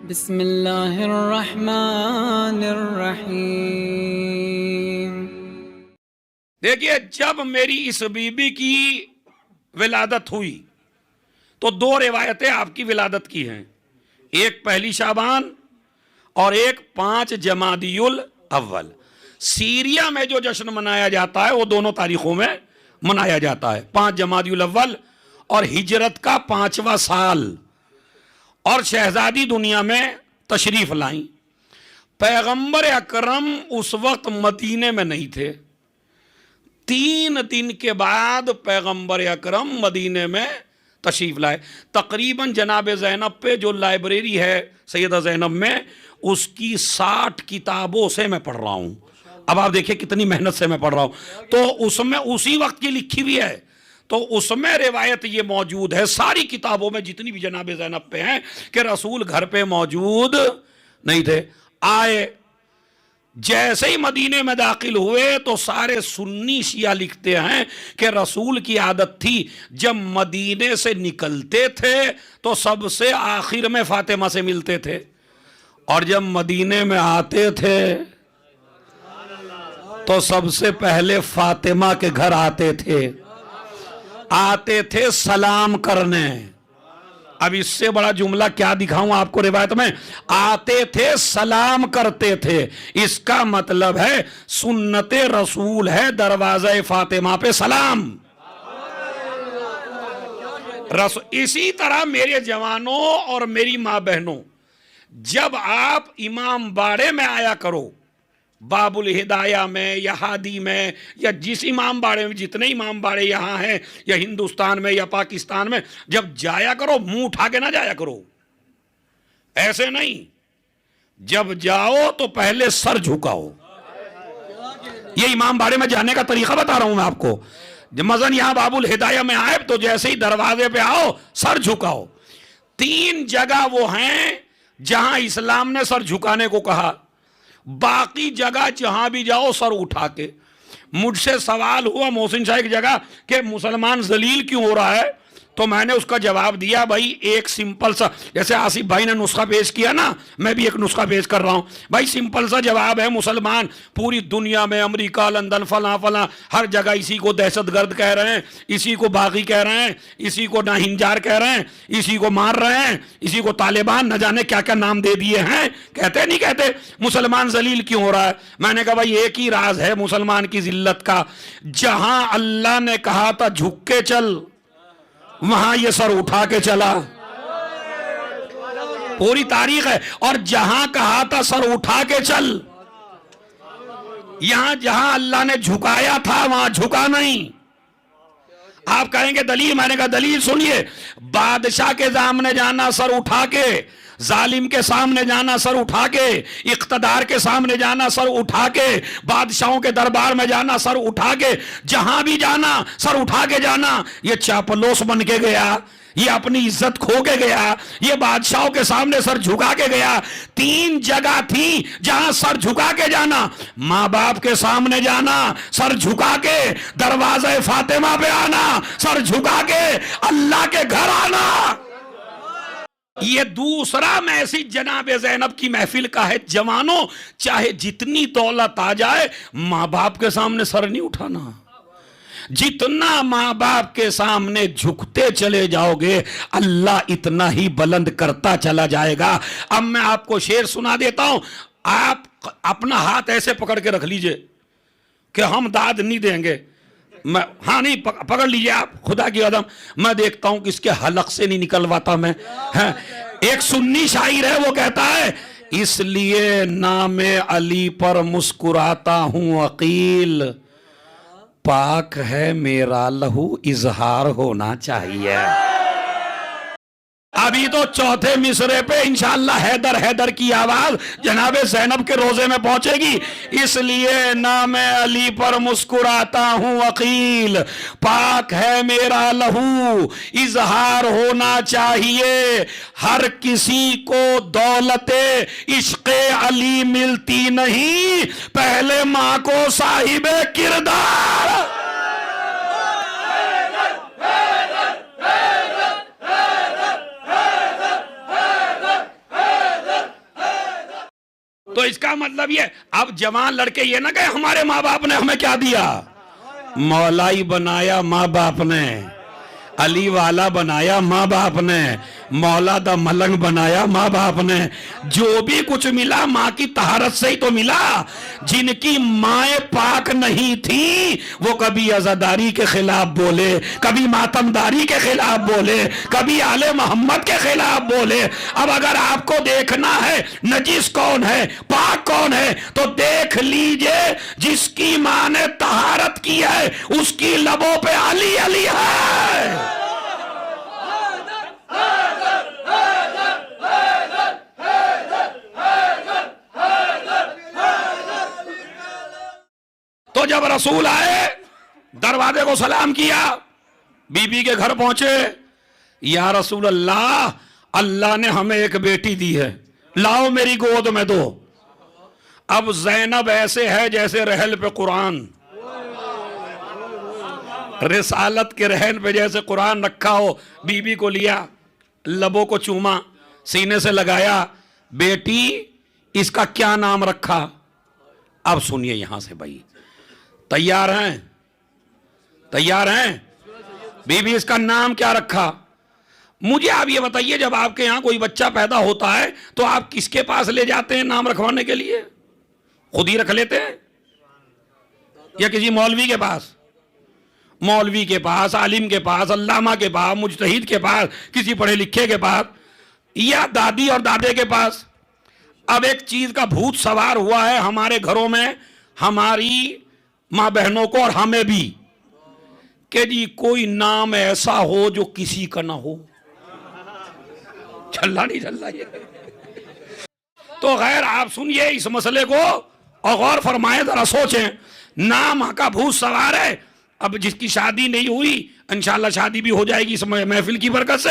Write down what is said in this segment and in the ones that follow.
बिस्मिल्लाहिर्रहमानिर्रहीम। देखिए, जब मेरी इस बीबी की विलादत हुई तो दो रिवायतें आपकी विलादत की हैं, एक पहली शाबान और एक 5 जमादियुल अव्वल। सीरिया में जो जश्न मनाया जाता है वो दोनों तारीखों में मनाया जाता है, 5 जमादियुल अव्वल और हिजरत का 5वां साल। और शहजादी दुनिया में तशरीफ लाई। पैगंबर अकरम उस वक्त मदीने में नहीं थे। 3 दिन के बाद पैगंबर अकरम मदीने में तशरीफ लाए। तकरीबन जनाब ज़ैनब पे जो लाइब्रेरी है सैयदा ज़ैनब में, उसकी 60 किताबों से मैं पढ़ रहा हूँ। अब आप देखिए कितनी मेहनत से मैं पढ़ रहा हूँ। तो उसमें उसी वक्त की लिखी हुई है, तो उसमें रिवायत ये मौजूद है सारी किताबों में जितनी भी जनाब ज़ैनब पे हैं कि रसूल घर पे मौजूद नहीं थे। आए, जैसे ही मदीने में दाखिल हुए तो सारे सुन्नी शिया लिखते हैं कि रसूल की आदत थी जब मदीने से निकलते थे तो सबसे आखिर में फातिमा से मिलते थे, और जब मदीने में आते थे तो सबसे पहले फातिमा के घर आते थे सलाम करने। अब इससे बड़ा जुमला क्या दिखाऊं आपको रिवायत में, आते थे सलाम करते थे। इसका मतलब है सुन्नते रसूल है दरवाज़े फातिमा पे सलाम। इसी तरह मेरे जवानों और मेरी माँ बहनों, जब आप इमाम बाड़े में आया करो, बाबुल हिदाया में या हादी में या जिस इमाम बाड़े में, जितने इमाम बाड़े यहाँ हैं या हिंदुस्तान में या पाकिस्तान में, जब जाया करो मुंह उठा के ना जाया करो, ऐसे नहीं। जब जाओ तो पहले सर झुकाओ। ये इमाम बाड़े में जाने का तरीका बता रहा हूं मैं आपको। जब मज़न यहाँ बाबुल हिदाया में आए तो जैसे ही दरवाजे पे आओ सर झुकाओ। 3 जगह वो हैं जहां इस्लाम ने सर झुकाने को कहा, बाकी जगह जहां भी जाओ सर उठा के। मुझसे सवाल हुआ मोहसिन शाह की जगह कि मुसलमान जलील क्यों हो रहा है, तो मैंने उसका जवाब दिया, भाई एक सिंपल सा, जैसे आसिफ भाई ने नुस्खा पेश किया ना, मैं भी एक नुस्खा पेश कर रहा हूं। भाई सिंपल सा जवाब है, मुसलमान पूरी दुनिया में अमेरिका, लंदन, फला फला हर जगह इसी को दहशतगर्द कह रहे हैं, इसी को बागी कह रहे हैं, इसी को नाहिंजार कह रहे हैं, इसी को मार रहे हैं, इसी को तालिबान, न जाने क्या क्या नाम दे दिए हैं। कहते नहीं कहते मुसलमान जलील क्यों हो रहा है? मैंने कहा भाई एक ही राज है मुसलमान की जिल्लत का, जहां अल्लाह ने कहा था झुक के चल, वहां ये सर उठा के चला। पूरी तारीख है। और जहां कहा था सर उठा के चल, यहां जहां अल्लाह ने झुकाया था वहां झुका नहीं। आप कहेंगे दलील, मैंने कहा दलील सुनिए। बादशाह के सामने जाना सर उठा के, जालिम के सामने जाना सर उठा के, इख्तदार के सामने जाना सर उठा के, बादशाहों के दरबार में जाना सर उठा के, जहां भी जाना सर उठा के जाना। ये चापलूस बन के गया, ये अपनी इज्जत खो के गया, ये बादशाहों के सामने सर झुका के गया। 3 जगह थी जहां सर झुका के जाना, माँ बाप के सामने जाना सर झुका के, दरवाजे फातिमा पे आना सर झुका के, अल्लाह के घर आना। ये दूसरा मैसेज जनाब ज़ैनब की महफिल का है, जवानों चाहे जितनी दौलत आ जाए माँ बाप के सामने सर नहीं उठाना। जितना माँ बाप के सामने झुकते चले जाओगे अल्लाह इतना ही बुलंद करता चला जाएगा। अब मैं आपको शेर सुना देता हूं, आप अपना हाथ ऐसे पकड़ के रख लीजिए कि हम दाद नहीं देंगे। मैं हाँ नहीं पकड़ लीजिए आप, खुदा की कदम मैं देखता हूं किसके हलक से नहीं निकलवाता मैं। है एक सुन्नी शायर है, वो कहता है, इसलिए नामे अली पर मुस्कुराता हूं अकील, पाक है मेरा लहू इजहार होना चाहिए। अभी तो चौथे मिसरे पे इंशाअल्लाह हैदर हैदर की आवाज जनाबे ज़ैनब के रोजे में पहुंचेगी। इसलिए नामे अली पर मुस्कुराता हूं अकील, पाक है मेरा लहू इजहार होना चाहिए। हर किसी को दौलते इश्क़े अली मिलती नहीं, पहले मां को साहिबे किरदार। तो इसका मतलब ये, अब जवान लड़के ये ना कहे हमारे माँ बाप ने हमें क्या दिया, मौलाई बनाया माँ बाप ने, अली वाला बनाया माँ बाप ने, मौला दा मलंग बनाया माँ बाप ने। जो भी कुछ मिला माँ की तहारत से ही तो मिला। जिनकी माएँ पाक नहीं थी वो कभी अज़ादारी के खिलाफ बोले, कभी मातमदारी के खिलाफ बोले, कभी आले मोहम्मद के खिलाफ बोले। अब अगर आपको देखना है नजीस कौन है पाक कौन है तो देख लीजिए, जिसकी माँ ने तहारत की है उसकी लबों पे अली अली है। तो जब रसूल आए, दरवाजे को सलाम किया, बीबी के घर पहुंचे, या रसूल अल्लाह, अल्लाह ने हमें एक बेटी दी है, लाओ मेरी गोद में दो। अब ज़ैनब ऐसे है जैसे रहल पे कुरान, रिसालत के रहन पे जैसे कुरान रखा हो। बीबी को लिया, लबों को चूमा, सीने से लगाया, बेटी इसका क्या नाम रखा। अब सुनिए यहां से भाई, तैयार हैं, तैयार हैं? बीबी इसका नाम क्या रखा? मुझे आप ये बताइए, जब आपके यहां कोई बच्चा पैदा होता है तो आप किसके पास ले जाते हैं नाम रखवाने के लिए? खुद ही रख लेते हैं या किसी मौलवी के पास? मौलवी के पास, आलिम के पास, अल्लामा के पास, मुजतहिद के पास, किसी पढ़े लिखे के पास, या दादी और दादे के पास। अब एक चीज का भूत सवार हुआ है हमारे घरों में, हमारी मां बहनों को और हमें भी, कि जी कोई नाम ऐसा हो जो किसी का ना हो। चल नहीं चल रहा ये। तो खैर आप सुनिए इस मसले को और गौर फरमाएं, जरा सोचें। नाम का भूत सवार है। अब जिसकी शादी नहीं हुई इंशाल्लाह शादी भी हो जाएगी इस महफिल की बरकत से।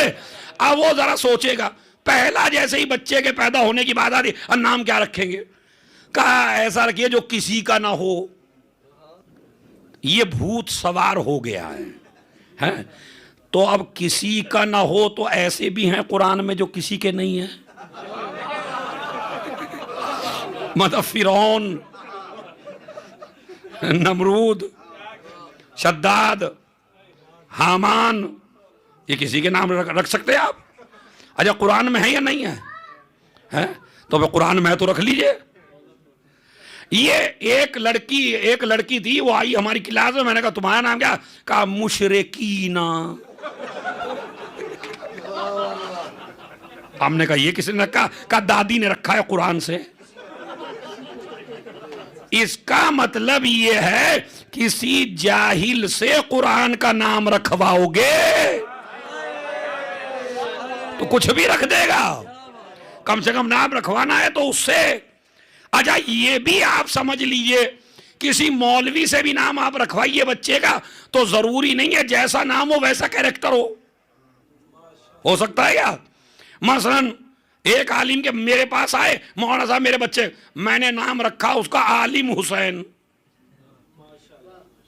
अब वो जरा सोचेगा, पहला जैसे ही बच्चे के पैदा होने की बात आती, और नाम क्या रखेंगे? कहा ऐसा रखिए जो किसी का ना हो। ये भूत सवार हो गया है? तो अब किसी का ना हो तो ऐसे भी हैं कुरान में जो किसी के नहीं है। मतलब फिरौन, नमरूद, शद्दाद, हामान, ये किसी के नाम रख सकते हैं आप? अच्छा कुरान में है या नहीं है? तो फिर कुरान में है तो रख लीजिए। ये एक लड़की थी, वो आई हमारी क्लास में, मैंने कहा तुम्हारा नाम क्या? कहा मुशरिकीना। हमने कहा ये किसने रखा? कहा दादी ने रखा है कुरान से। इसका मतलब ये है किसी जाहिल से कुरान का नाम रखवाओगे तो कुछ भी रख देगा। कम से कम नाम रखवाना है तो उससे। अच्छा ये भी आप समझ लीजिए, किसी मौलवी से भी नाम आप रखवाइए बच्चे का तो जरूरी नहीं है जैसा नाम हो वैसा कैरेक्टर हो सकता है क्या? मसलन एक आलिम के मेरे पास आए, मौलाना साहब मेरे बच्चे, मैंने नाम रखा उसका आलिम हुसैन।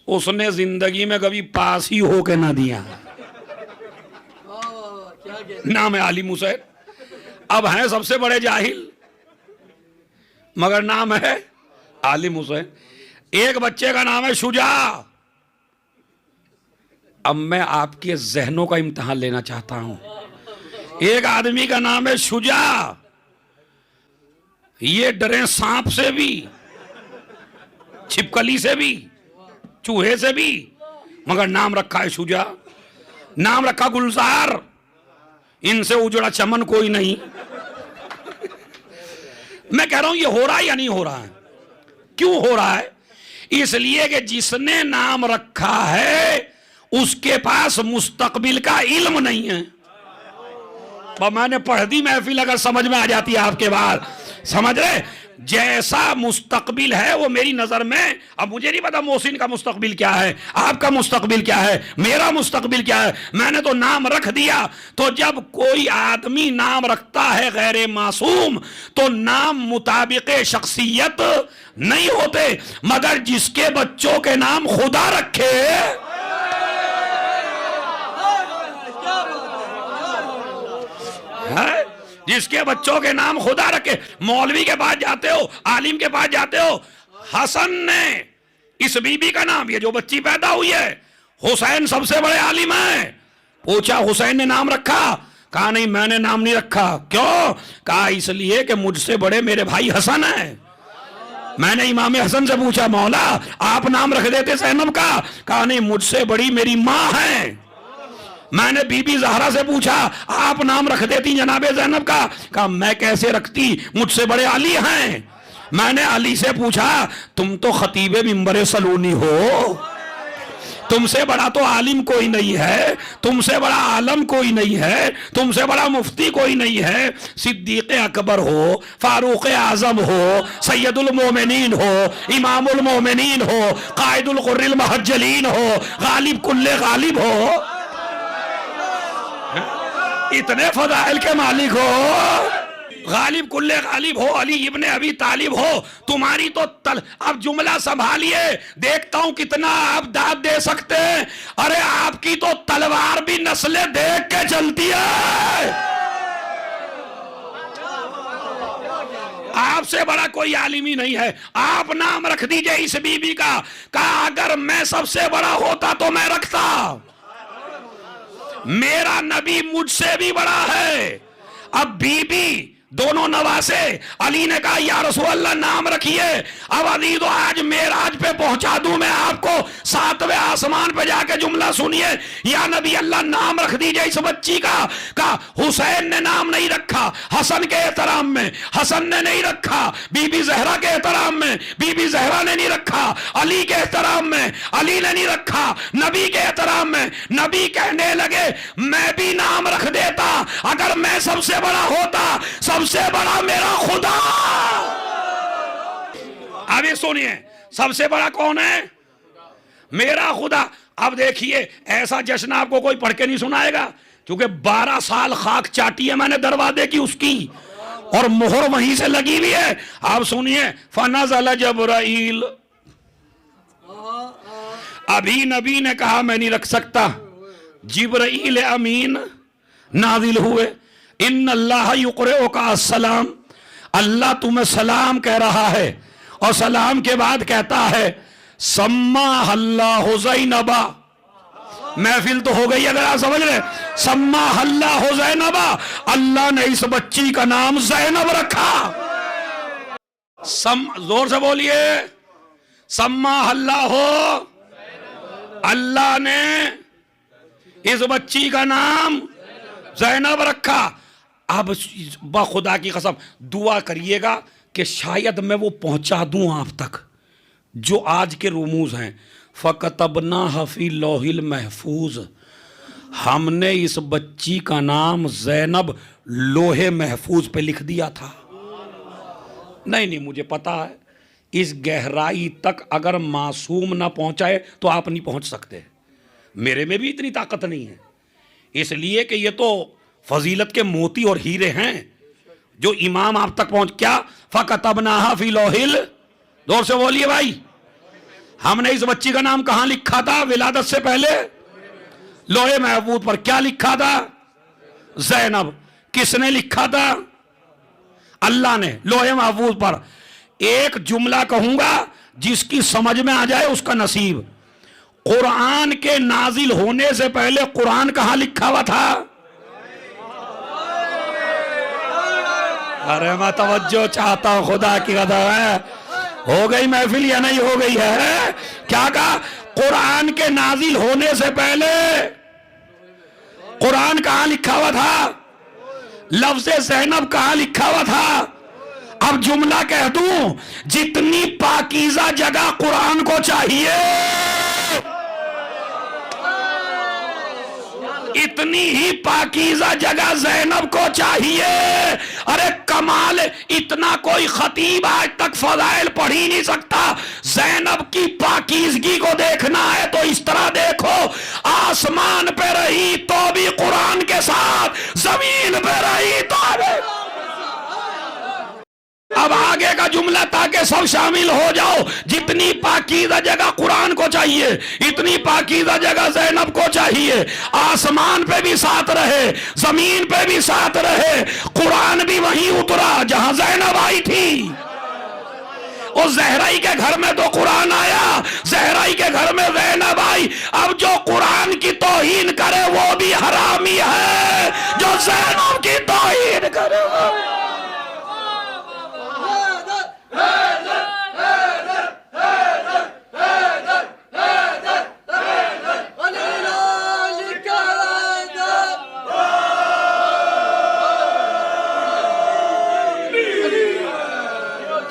उसने जिंदगी में कभी पास ही होके ना दिया। नाम है आलिम हुसैन। अब हैं सबसे बड़े जाहिल, मगर नाम है आलिम हुसैन। एक बच्चे का नाम है शुजा। अब मैं आपके जहनों का इम्तिहान लेना चाहता हूं। एक आदमी का नाम है शुजा, ये डरे सांप से भी, छिपकली से भी, चूहे से भी, मगर नाम रखा है शुजा। नाम रखा गुलजार, इनसे उजड़ा चमन कोई नहीं। मैं कह रहा हूं ये हो रहा है या नहीं हो रहा है? क्यों हो रहा है? इसलिए कि जिसने नाम रखा है उसके पास मुस्तकबिल का इल्म नहीं है। मैंने पढ़ दी महफिल, अगर समझ में आ जाती है आपके बाद, समझ रहे? जैसा मुस्तकबिल है वो मेरी नजर में, अब मुझे नहीं पता मोहसिन का मुस्तकबिल क्या है, आपका मुस्तकबिल क्या है, मेरा मुस्तकबिल क्या है, मैंने तो नाम रख दिया। तो जब कोई आदमी नाम रखता है गैर मासूम तो नाम मुताबिक शख्सियत नहीं होते, मगर जिसके बच्चों के नाम खुदा रखे है, जिसके बच्चों के नाम खुदा रखे। मौलवी के पास जाते हो, आलिम के पास जाते हो, हसन ने इस बीबी का नाम, ये जो बच्ची पैदा हुई है, हुसैन सबसे बड़े आलिम है। पूछा हुसैन ने नाम रखा? कहा नहीं मैंने नाम नहीं रखा। क्यों? कहा इसलिए कि मुझसे बड़े मेरे भाई हसन है। मैंने इमाम हसन से पूछा मौला आप नाम रख देते ज़ैनब का? कहा नहीं मुझसे बड़ी मेरी माँ है। मैंने बीबी ज़हरा से पूछा आप नाम रख देती जनाबे ज़ैनब का? कहा मैं कैसे रखती, मुझसे बड़े अली हैं। मैंने अली से पूछा तुम तो खतीबे मिंबरे सलूनी हो, तुमसे बड़ा तो आलिम कोई नहीं है, तुमसे बड़ा आलम कोई नहीं है, तुमसे बड़ा मुफ्ती कोई नहीं है। सिद्दीक़ अकबर हो, फारूक आजम हो, सैयदुल मोमिनीन हो, इमामुल मोमिनीन हो, कायदुल कुर्रिल मुहज्जलीन हो, गालिब कुल्ले गालिब हो, इतने फदाइल के मालिक हो, गालिब कुल्ले गालिब हो, अली इब्ने अबी तालिब हो। तुम्हारी तो अब जुमला संभालिए, देखता हूं कितना आप दाद दे सकते हैं। अरे आपकी तो तलवार भी नस्लें देख के चलती है। आपसे बड़ा कोई आलिम ही नहीं है। आप नाम रख दीजिए इस बीबी का। कहा अगर मैं सबसे बड़ा होता तो मैं रखता। मेरा नबी मुझसे भी बड़ा है। अब बीबी दोनों नवासे, अली ने कहा या रसूल अल्लाह नाम रखिए। अब अली तो आज मेराज पे पहुंचा दूं मैं आपको, 7वें आसमान पे जाके जुमला सुनिए। या नबी अल्लाह नाम रख दीजिए इस बच्ची का। कहा हुसैन ने नाम नहीं रखा, हसन के एहतराम में हसन ने नहीं रखा, बीबी जहरा के एहतराम में बीबी जहरा ने नहीं रखा, अली के एहतराम में अली ने नहीं रखा, नबी के एहतराम में नबी कहने लगे मैं भी नाम रख देता अगर मैं सबसे बड़ा होता, सबसे बड़ा मेरा खुदा। अब ये सुनिए सबसे बड़ा कौन है? मेरा खुदा। अब देखिए ऐसा जश्न आपको कोई पढ़ के नहीं सुनाएगा, क्योंकि 12 साल खाक चाटी है मैंने दरवाजे की उसकी, और मोहर वहीं से लगी हुई है। आप सुनिए फनज़ल जबराइल। अभी नबी ने कहा मैं नहीं रख सकता, जिब्राइल अमीन नाजिल हुए। इन अल्लाह युक़रिउका अस्सलाम, अल्लाह तुम्हें सलाम कह रहा है, और सलाम के बाद कहता है सम्मा अल्लाहु ज़ैनबा। महफिल तो हो गई अगर आप समझ रहे। सम्मा अल्लाहु ज़ैनबा, अल्लाह ने इस बच्ची का नाम ज़ैनब रखा। जोर से बोलिए सम्मा अल्लाहु, अल्लाह ने इस बच्ची का नाम ज़ैनब रखा। अब खुदा की कसम दुआ करिएगा कि शायद मैं वो पहुंचा दूं आप तक जो आज के रुमूज हैं। फ़कतबना हफ़ी लौहिल महफूज, हमने इस बच्ची का नाम ज़ैनब लोहे महफूज पे लिख दिया था। नहीं मुझे पता है इस गहराई तक अगर मासूम ना पहुंचाए तो आप नहीं पहुंच सकते। मेरे में भी इतनी ताकत नहीं है, इसलिए कि ये तो फजीलत के मोती और हीरे हैं जो इमाम आप तक पहुंच। क्या फ़कतबनाहा फ़ी लौहिल, जोर से बोलिए भाई। हमने इस बच्ची का नाम कहां लिखा था विलादत से पहले? लोहे महफूज पर। क्या लिखा था? ज़ैनब। किसने लिखा था? अल्लाह ने लोहे महफूज पर। एक जुमला कहूंगा जिसकी समझ में आ जाए उसका नसीब। कुरान के नाजिल होने से पहले कुरान कहां लिखा हुआ था? अरे मैं तवज्जो चाहता हूं, खुदा की कसम है। हो गई महफिल या नहीं हो गई है? क्या कहा? कुरान के नाजिल होने से पहले कुरान कहां लिखा हुआ था? लफ्ज़ ज़ैनब कहां लिखा हुआ था? अब जुमला कह दूं, जितनी पाकीज़ा जगह कुरान को चाहिए इतनी ही पाकीज़ा जगह ज़ैनब को चाहिए। अरे कमाल, इतना कोई खतीब आज तक फज़ाइल पढ़ ही नहीं सकता। ज़ैनब की पाकीज़गी को देखना है तो इस तरह देखो, आसमान पे रही तो भी कुरान के साथ, जमीन पे रही तो भी। अब आगे का जुमला ताकि सब शामिल हो जाओ। जितनी पाकीज़ा जगह कुरान को चाहिए, इतनी पाकीज़ा जगह ज़ैनब को चाहिए। आसमान पे भी साथ रहे, जमीन पे भी साथ रहे। कुरान भी वहीं उतरा जहां ज़ैनब आई थी। उस ज़हराई के घर में तो कुरान आया, ज़हराई के घर में ज़ैनब आई। अब जो कुरान की तौहीन करे वो भी हरामी है, जो ज़ैनब की तौहीन करे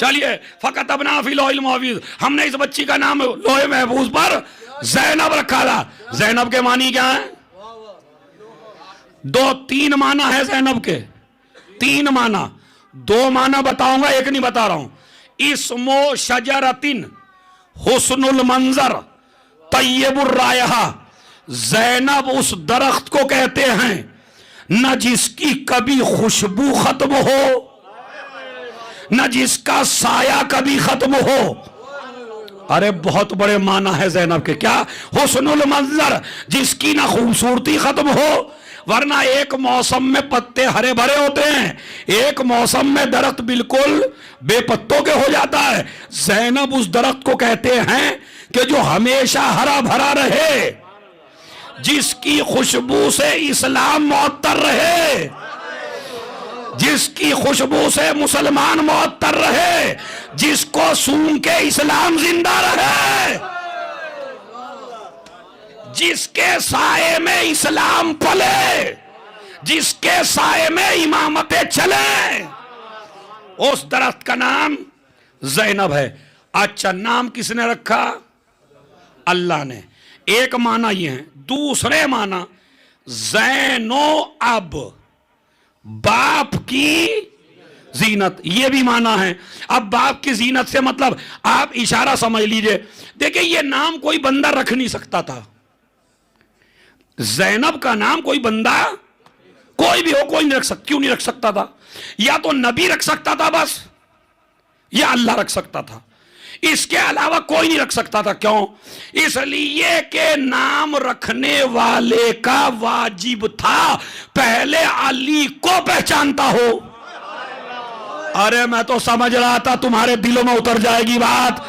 चलिए फकत अपना फिल महफूज, हमने इस बच्ची का नाम लोहे महफूज पर ज़ैनब रखा था। ज़ैनब के मानी क्या है? दो तीन माना है ज़ैनब के, तीन माना। दो माना बताऊंगा, एक नहीं बता रहा हूं। इस्मो शजरतिन हुस्नुल मंजर तय्यबुर रायहा। ज़ैनब उस दरख्त को कहते हैं न जिसकी कभी खुशबू खत्म हो, न जिसका साया कभी खत्म हो। अरे बहुत बड़े माना है ज़ैनब के। क्या? हुस्नुल मंजर, जिसकी ना खूबसूरती खत्म हो, वरना एक मौसम में पत्ते हरे भरे होते हैं, एक मौसम में दरख्त बिल्कुल बेपत्तों के हो जाता है। ज़ैनब उस दरख्त को कहते हैं कि जो हमेशा हरा भरा रहे, जिसकी खुशबू से इस्लाम मुअत्तर रहे, जिसकी खुशबू से मुसलमान मुअत्तर रहे, जिसको सूंघ के इस्लाम जिंदा रहे, जिसके साए में इस्लाम पले, जिसके साए में इमामतें चले, उस दरख्त का नाम ज़ैनब है। अच्छा, नाम किसने रखा? अल्लाह ने। एक माना ये है। दूसरे माना ज़ैनो अब, बाप की जीनत, ये भी माना है। अब बाप की जीनत से मतलब आप इशारा समझ लीजिए। देखिए ये नाम कोई बंदा रख नहीं सकता था। ज़ैनब का नाम कोई बंदा, कोई भी हो, कोई नहीं रख सकता। क्यों नहीं रख सकता था? या तो नबी रख सकता था बस, या अल्लाह रख सकता था, इसके अलावा कोई नहीं रख सकता था। क्यों? इसलिए के नाम रखने वाले का वाजिब था पहले अली को पहचानता हो। अरे मैं तो समझ रहा था तुम्हारे दिलों में उतर जाएगी बात,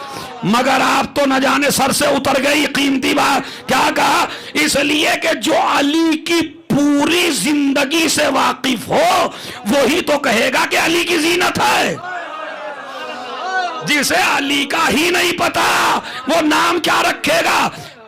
मगर आप तो न जाने सर से उतर गई कीमती बात। क्या कहा? इसलिए कि जो अली की पूरी जिंदगी से वाकिफ हो वही तो कहेगा कि अली की जीनत है। जिसे अली का ही नहीं पता वो नाम क्या रखेगा?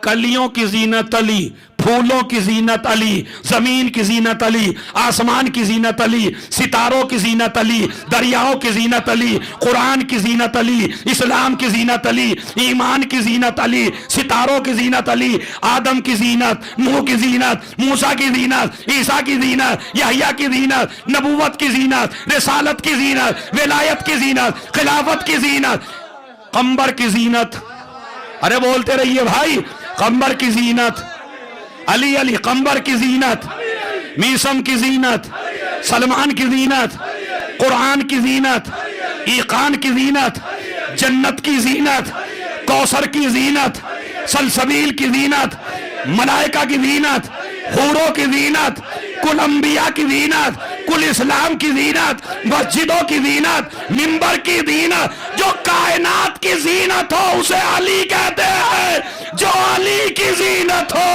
कलियों की जीनत अली, फूलों की जीनत अली, जमीन की जीनत अली, आसमान की जीनत अली, सितारों की जीनत अली, दरियाओं की जीनत अली, कुरान की जीनत अली, इस्लाम की जीनत अली, ईमान की जीनत अली, सितारों की जीनत अली, आदम की जीनत, नूह की जीनत, मूसा की जीनत, ईसा की जीनत, यहया की जीनत, नबूवत की जीनत, रिसालत की जीनत, विलायत की जीनत, खिलाफत की जीनत, कंबर की जीनत। अरे बोलते रहिए भाई। कंबर की जीनत, अली अली कंबर की जीनत, मीसम की जीनत, सलमान की जीनत, कुरान की जीनत, ईकान की जीनत, जन्नत की जीनत, कौसर की जीनत, सलसबील की जीनत, मलाइका की जीनत, हूरों की जीनत, कुल अंबिया की जीनत, कुल इस्लाम की जीनत, मस्जिदों की जीनत, मिंबर की जीनत। जो कायनात की जीनत हो उसे अली कहते हैं, जो अली की जीनत हो।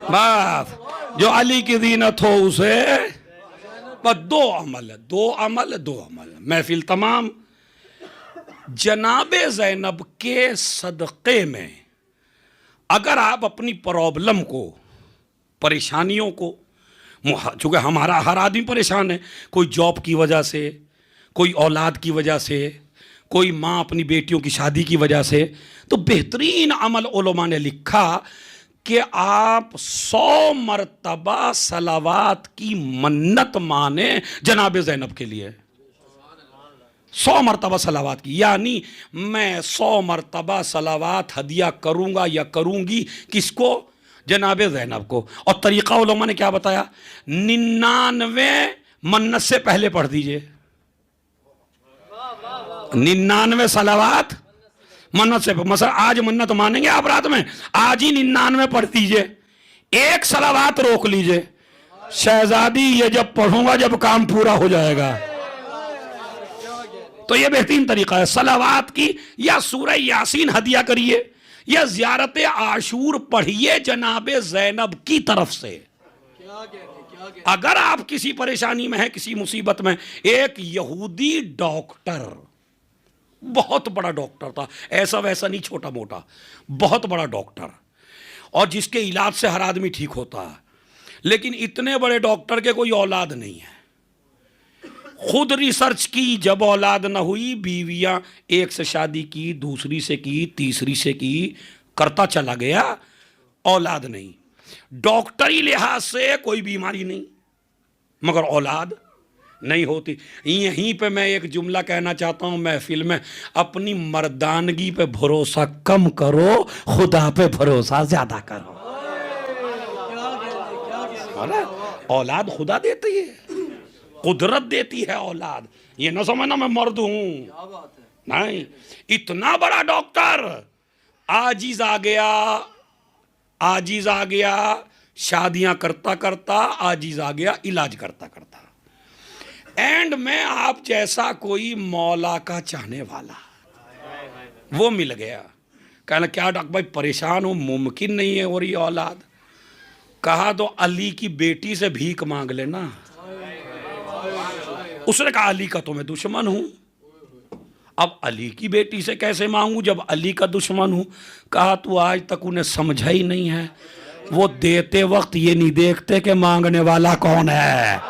बस जो अली की जीनत हो उसे, बस दो अमल है, दो अमल, दो अमल। महफिल तमाम। जनाबे ज़ैनब के सदक़े में अगर आप अपनी प्रॉब्लम को, परेशानियों को, चूँकि हमारा हर आदमी परेशान है, कोई जॉब की वजह से, कोई औलाद की वजह से, कोई माँ अपनी बेटियों की शादी की वजह से, तो बेहतरीन अमल उलमा ने लिखा कि आप 100 मरतबा सलावात की मन्नत माने जनाबे ज़ैनब के लिए। 100 मरतबा सलावात की, यानी मैं 100 मरतबा सलावात हदिया करूँगा या करूँगी। किसको? जनाबे ज़ैनब को। और तरीक़ा उलमा ने क्या बताया? 99 मन्नत से पहले पढ़ दीजिए 99 सलावात मन्नत से। मसला आज मन्नत मानेंगे आप रात में, आज ही 99 पढ़ दीजिए, एक सलावात रोक लीजिए, शहजादी ये जब पढ़ूंगा जब काम पूरा हो जाएगा। तो ये बेहतरीन तरीका है सलावात की, या सूरह यासीन हदिया करिए, या ज़ियारत आशूर पढ़िए जनाबे ज़ैनब की तरफ से। अगर आप किसी परेशानी में हैं, किसी मुसीबत में, एक यहूदी डॉक्टर, बहुत बड़ा डॉक्टर था, ऐसा वैसा नहीं, छोटा मोटा, बहुत बड़ा डॉक्टर, और जिसके इलाज से हर आदमी ठीक होता है, लेकिन इतने बड़े डॉक्टर के कोई औलाद नहीं है। खुद रिसर्च की, जब औलाद न हुई, बीवियां एक से शादी की, दूसरी से की, तीसरी से की, करता चला गया, औलाद नहीं। डॉक्टरी लिहाज से कोई बीमारी नहीं, मगर औलाद नहीं होती। यहीं पे मैं एक जुमला कहना चाहता हूं महफिल में, अपनी मर्दानगी पे भरोसा कम करो, खुदा पे भरोसा ज्यादा करो। औलाद खुदा देती है, कुदरत देती है औलाद। ये ना समझना मैं मर्द हूं, नहीं। इतना बड़ा डॉक्टर आजिज आ गया, आजिज आ गया, शादियां करता करता आजिज आ गया, इलाज करता करता। एंड में आप जैसा कोई मौला का चाहने वाला वो मिल गया। कहना क्या डॉक्टर भाई परेशान हूं, मुमकिन नहीं है हो रही औलाद। कहा तो अली की बेटी से भीख मांग लेना। उसने कहा अली का तो मैं दुश्मन हूं, अब अली की बेटी से कैसे मांगू जब अली का दुश्मन हूं। कहा तू आज तक उन्हें समझा ही नहीं है, वो देते वक्त ये नहीं देखते कि मांगने वाला कौन है।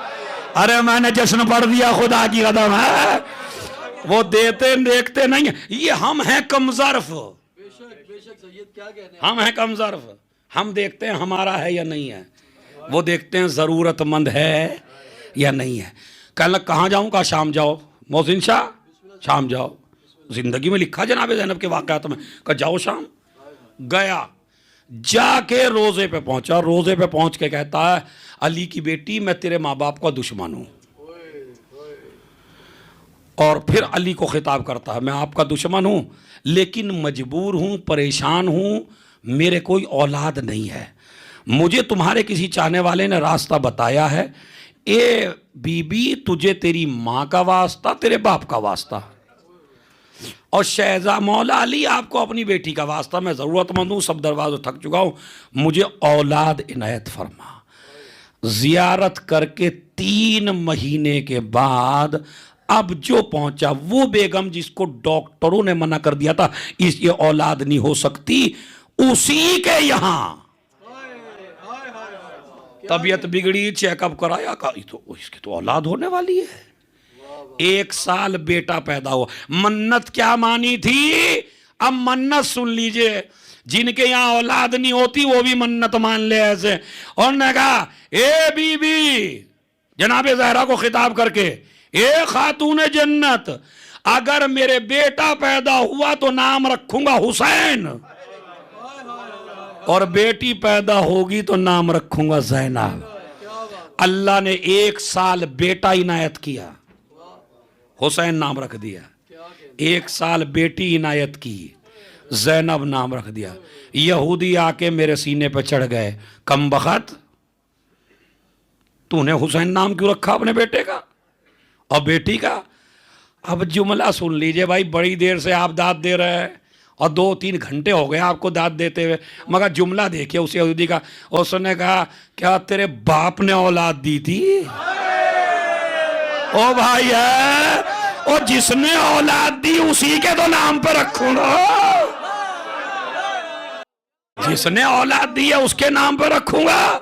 अरे मैंने जश्न पढ़ दिया, खुदा की कदम है, वो देते देखते नहीं है। ये हम हैं कमजर्फ, हम हैं कमजर्फ, हम देखते हैं हमारा है या नहीं है, वो देखते हैं जरूरतमंद है या नहीं है। कहने लग कहाँ जाऊँ? कहा शाम जाओ। मोहसिन शाह शाम जाओ, जिंदगी में लिखा जनाब ज़ैनब के वाक़यात में। कहा जाओ शाम। गया, जाके रोज़े पे पहुंचा, रोज़े पे पहुंच के कहता है अली की बेटी मैं तेरे माँ बाप का दुश्मन हूँ। और फिर अली को खिताब करता है मैं आपका दुश्मन हूँ, लेकिन मजबूर हूँ, परेशान हूँ, मेरे कोई औलाद नहीं है, मुझे तुम्हारे किसी चाहने वाले ने रास्ता बताया है, ए बीबी तुझे तेरी माँ का वास्ता, तेरे बाप का वास्ता, और शहजा मौला अली आपको अपनी बेटी का वास्ता, मैं ज़रूरतमंद हूँ, सब दरवाज़े थक चुका हूँ, मुझे औलाद इनायत फरमा। ज़ियारत करके 3 महीने के बाद अब जो पहुंचा वो बेगम जिसको डॉक्टरों ने मना कर दिया था इस ये औलाद नहीं हो सकती, उसी के यहाँ तबीयत बिगड़ी, चेकअप कराया, कहा तो इसकी तो औलाद होने वाली है। 1 साल बेटा पैदा हुआ। मन्नत क्या मानी थी? अब मन्नत सुन लीजिए, जिनके यहाँ औलाद नहीं होती वो भी मन्नत मान ले ऐसे। और ने कहा ए बीबी, जनाबे ज़हरा को खिताब करके, ए खातून जन्नत, अगर मेरे बेटा पैदा हुआ तो नाम रखूंगा हुसैन, और बेटी पैदा होगी तो नाम रखूंगा ज़ैनब। अल्लाह ने 1 साल बेटा इनायत किया, हुसैन नाम रख दिया। 1 साल बेटी इनायत की, ज़ैनब नाम रख दिया। यहूदी आके मेरे सीने पे चढ़ गए, कमबख्त तूने हुसैन नाम क्यों रखा अपने बेटे का और बेटी का? अब जुमला सुन लीजिए भाई, बड़ी देर से आप दाद दे रहे हैं और 2-3 घंटे हो गए आपको दाद देते हुए, मगर जुमला देखिए उस यहूदी का। उसने कहा क्या तेरे बाप ने औलाद दी थी? ओ भाई है, और जिसने औलाद दी उसी के तो नाम पे रखूंगा, जिसने औलाद दी है उसके नाम पे रखूंगा।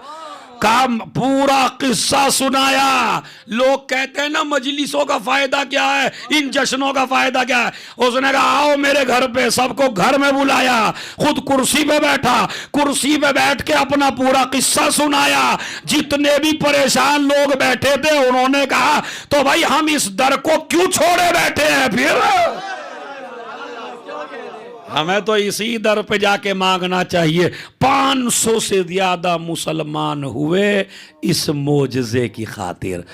का पूरा किस्सा सुनाया। लोग कहते हैं ना मजलिसों का फायदा क्या है, इन जश्नों का फायदा क्या है। उसने कहा आओ मेरे घर पे, सबको घर में बुलाया, खुद कुर्सी पे बैठा, कुर्सी पे बैठ के अपना पूरा किस्सा सुनाया। जितने भी परेशान लोग बैठे थे उन्होंने कहा तो भाई हम इस दर को क्यों छोड़े बैठे हैं, फिर हमें तो इसी दर पे जाके मांगना चाहिए। 500 से ज्यादा मुसलमान हुए इस मोजज़े की खातिर।